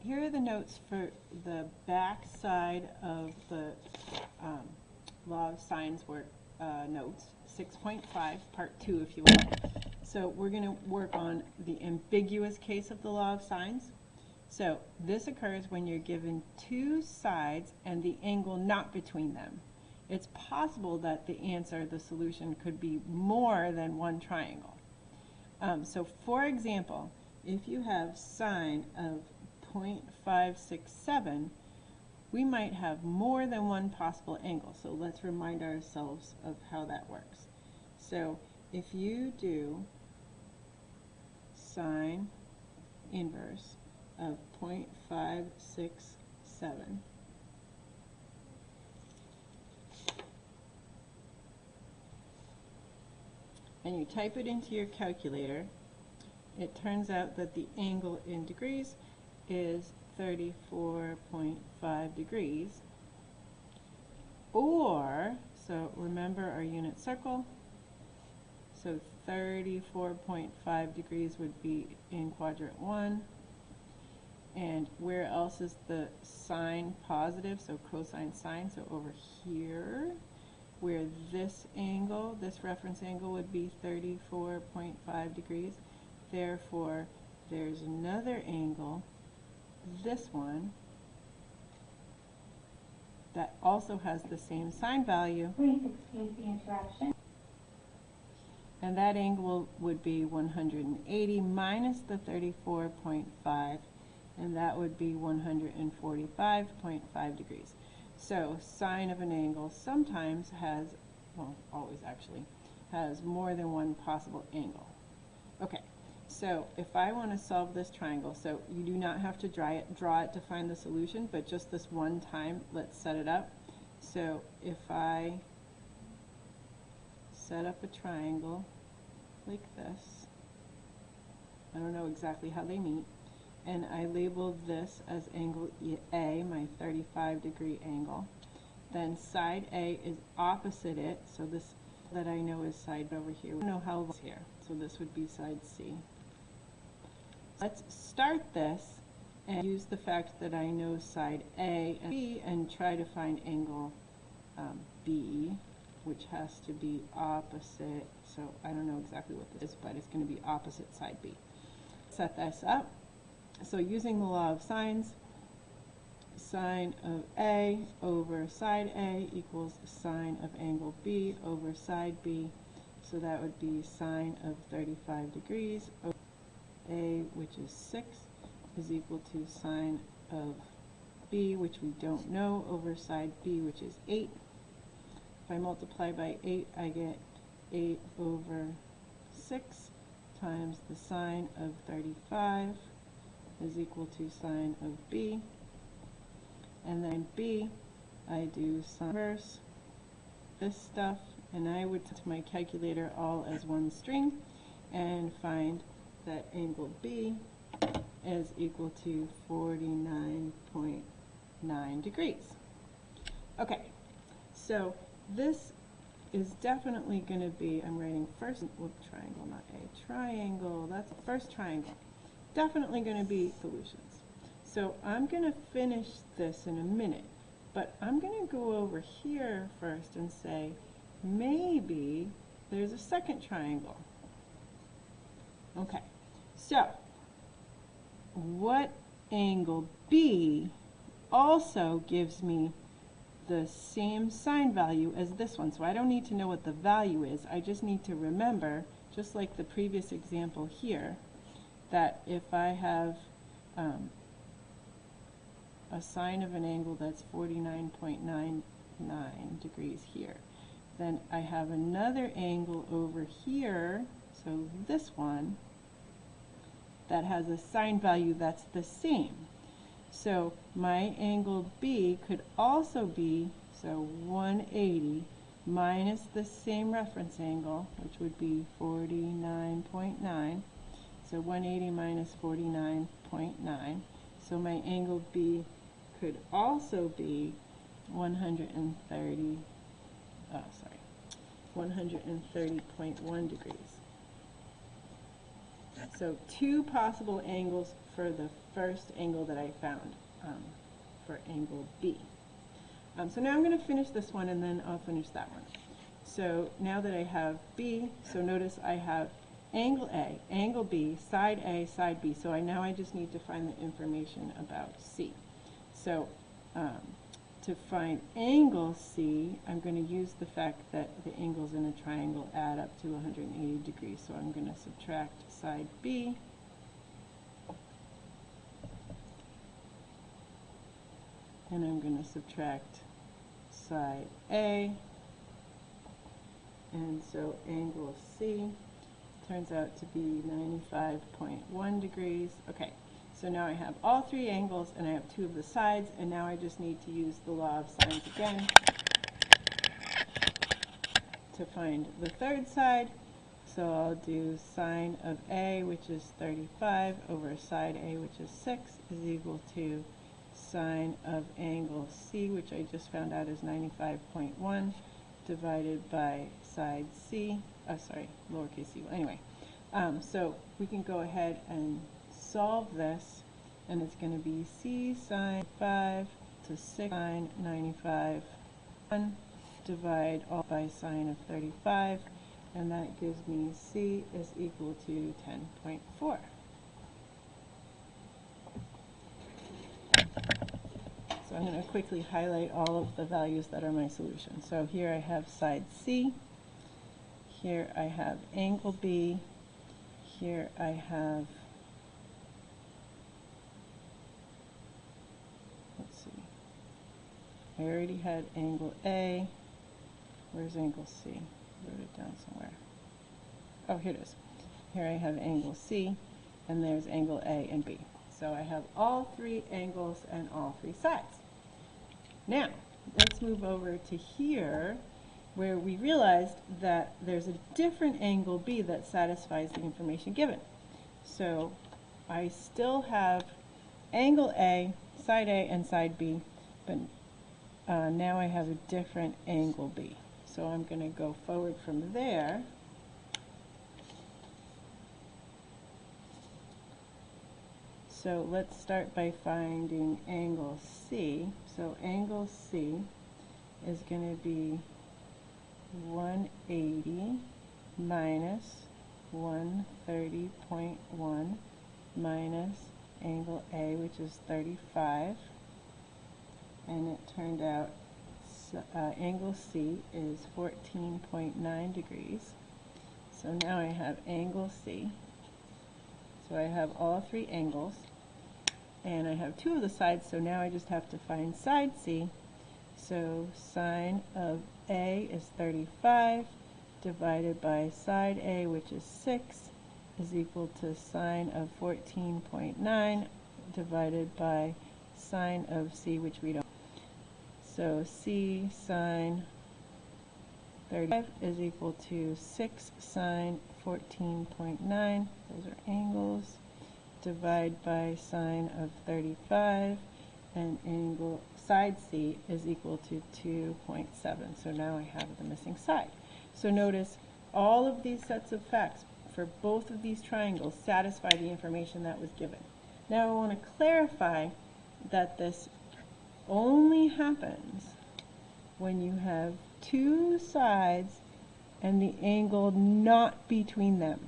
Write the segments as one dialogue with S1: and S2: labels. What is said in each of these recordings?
S1: here are the notes for the back side of the Law of Sines work notes, 6.5, part 2 if you will. So we're going to work on the ambiguous case of the Law of Sines. So this occurs when you're given two sides and the angle not between them. It's possible that the answer, the solution, could be more than one triangle. So for example, if you have sine of 0.567, we might have more than one possible angle. So let's remind ourselves of how that works. So if you do sine inverse of 0.567, and you type it into your calculator, it turns out that the angle in degrees is 34.5 degrees. Or, so remember our unit circle, so 34.5 degrees would be in quadrant 1. And where else is the sine positive? So cosine sine, so over here, where this angle, this reference angle would be 34.5 degrees. Therefore, there's another angle, this one, that also has the same sine value.
S2: Please excuse the interruption.
S1: And that angle would be 180 minus the 34.5, and that would be 145.5 degrees. So sine of an angle sometimes has, well, always actually, has more than one possible angle. Okay, so if I want to solve this triangle, so you do not have to draw it to find the solution, but just this one time, let's set it up. So if I set up a triangle like this, I don't know exactly how they meet, and I label this as angle A, my 35-degree angle. Then side A is opposite it, so this that I know is side over here. I don't know how it's here, so this would be side C. Let's start this and use the fact that I know side A and B and try to find angle B, which has to be opposite, so I don't know exactly what this is, but it's going to be opposite side B. Set this up. So using the law of sines, sine of A over side A equals sine of angle B over side B. So that would be sine of 35 degrees over A, which is 6, is equal to sine of B, which we don't know, over side B, which is 8. If I multiply by 8, I get 8 over 6 times the sine of 35 is equal to sine of B. And then B, I do sine inverse this stuff, and I would to my calculator all as one string and find that angle B is equal to 49.9 degrees. Okay, so this is definitely going to be, I'm writing first, triangle, not a triangle, that's the first triangle. Definitely going to be solutions. So I'm going to finish this in a minute, but I'm going to go over here first and say maybe there's a second triangle. Okay, so what angle B also gives me the same sine value as this one? So I don't need to know what the value is, I just need to remember, just like the previous example here, that if I have a sine of an angle that's 49.99 degrees here, then I have another angle over here, so this one, that has a sine value that's the same. So my angle B could also be, so 180 minus the same reference angle, which would be 49.9. So 180 minus 49.9. So my angle B could also be 130.1 degrees. So 2 possible angles for the first angle that I found for angle B. So now I'm going to finish this one and then I'll finish that one. So now that I have B, so notice I have angle A, angle B, side A, side B. So now I just need to find the information about C. So to find angle C, I'm going to use the fact that the angles in a triangle add up to 180 degrees. So I'm going to subtract side B. And I'm going to subtract side A. And so angle C turns out to be 95.1 degrees. Okay, so now I have all 3 angles and I have 2 of the sides, and now I just need to use the law of sines again to find the third side. So I'll do sine of A, which is 35, over side A, which is 6, is equal to sine of angle C, which I just found out is 95.1, divided by side C, lowercase c. Well, anyway, so we can go ahead and solve this, and it's going to be C sine 5 to 6 sine 95, 1, divide all by sine of 35, and that gives me C is equal to 10.4. So I'm going to quickly highlight all of the values that are my solution. So here I have side C, here I have angle B, here I have, let's see, I already had angle A. Where's angle C? I wrote it down somewhere. Oh, here it is. Here I have angle C, and there's angle A and B. So I have all 3 angles and all 3 sides. Now, let's move over to here, where we realized that there's a different angle B that satisfies the information given. So I still have angle A, side A, and side B, but now I have a different angle B. So I'm going to go forward from there. So let's start by finding angle C. So angle C is going to be 180 minus 130.1 minus angle A, which is 35. And it turned out angle C is 14.9 degrees. So now I have angle C. So I have all 3 angles, and I have 2 of the sides, so now I just have to find side C. So sine of A is 35, divided by side A, which is 6, is equal to sine of 14.9, divided by sine of C, which we don't. So C sine 35 is equal to 6 sine 14.9, those are angles, divide by sine of 35, and angle side C is equal to 2.7. So now I have the missing side. So notice all of these sets of facts for both of these triangles satisfy the information that was given. Now I want to clarify that this only happens when you have 2 sides and the angle not between them.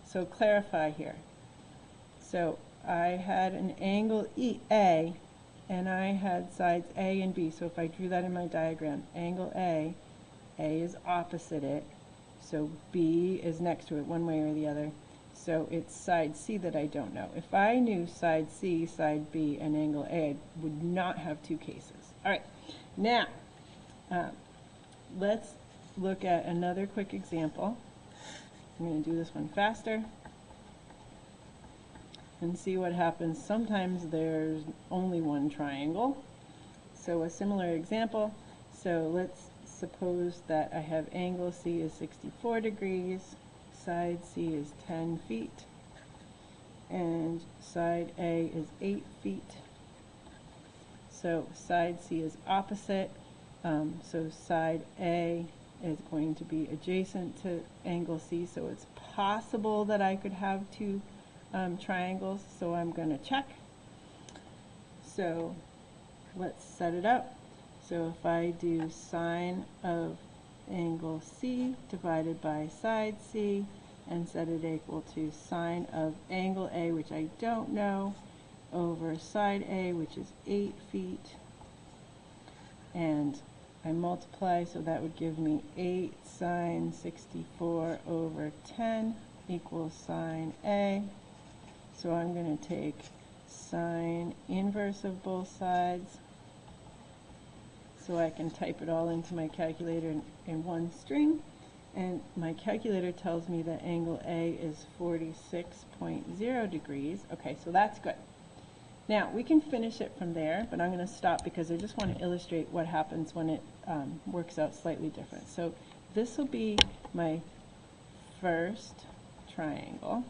S1: So clarify here. So I had an angle A, and I had sides A and B. So if I drew that in my diagram, angle A is opposite it, so B is next to it one way or the other. So it's side C that I don't know. If I knew side C, side B, and angle A, I would not have 2 cases. All right, now let's look at another quick example. I'm going to do this one faster and see what happens. Sometimes there's only one triangle. So a similar example. So let's suppose that I have angle C is 64 degrees, side C is 10 feet, and side A is 8 feet. So side C is opposite, so side A is going to be adjacent to angle C, so it's possible that I could have two triangles, so I'm going to check. So let's set it up. So if I do sine of angle C divided by side C and set it equal to sine of angle A, which I don't know, over side A, which is 8 feet, and I multiply, so that would give me 8 sine 64 over 10 equals sine A. So I'm going to take sine inverse of both sides, so I can type it all into my calculator in one string. And my calculator tells me that angle A is 46.0 degrees. Okay, so that's good. Now, we can finish it from there, but I'm going to stop because I just want to illustrate what happens when it works out slightly different. So this will be my first triangle.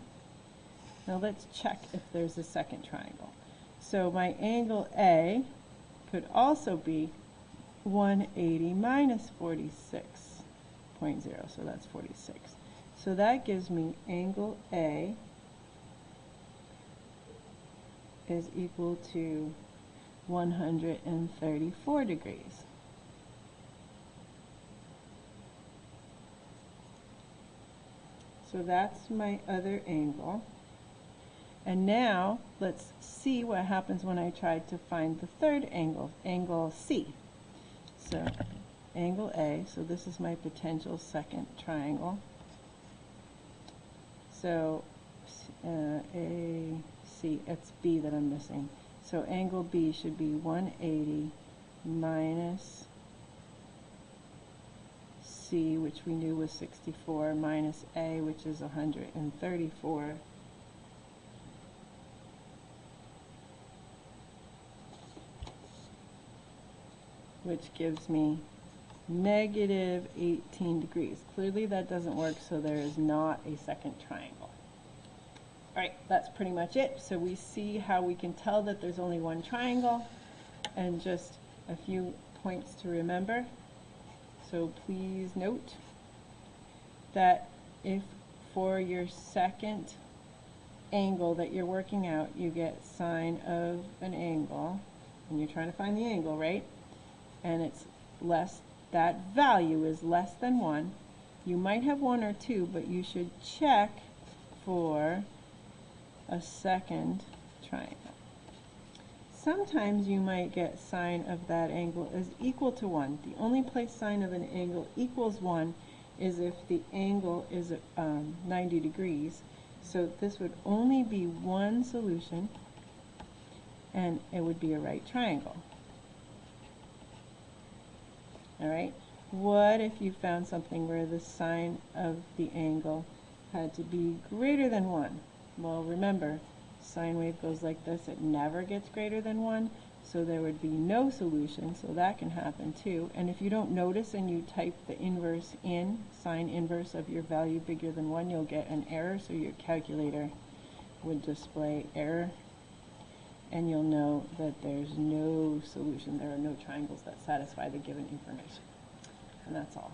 S1: Now let's check if there's a second triangle. So my angle A could also be 180 minus 46.0, so that's 46. So that gives me angle A is equal to 134 degrees. So that's my other angle. And now let's see what happens when I try to find the third angle, angle C. So angle A, so this is my potential second triangle. So A, C, it's B that I'm missing. So angle B should be 180 minus C, which we knew was 64, minus A, which is 134. Which gives me negative 18 degrees. Clearly that doesn't work, so there is not a second triangle. All right, that's pretty much it. So we see how we can tell that there's only one triangle, and just a few points to remember. So please note that if for your second angle that you're working out, you get sine of an angle, and you're trying to find the angle, right? And it's less, that value is less than 1. You might have 1 or 2, but you should check for a second triangle. Sometimes you might get sine of that angle is equal to 1. The only place sine of an angle equals 1 is if the angle is 90 degrees. So this would only be one solution, and it would be a right triangle. All right, what if you found something where the sine of the angle had to be greater than 1? Well, remember, sine wave goes like this. It never gets greater than 1, so there would be no solution, so that can happen too. And if you don't notice and you type the inverse in, sine inverse of your value bigger than 1, you'll get an error, so your calculator would display error. And you'll know that there's no solution. There are no triangles that satisfy the given information. And that's all.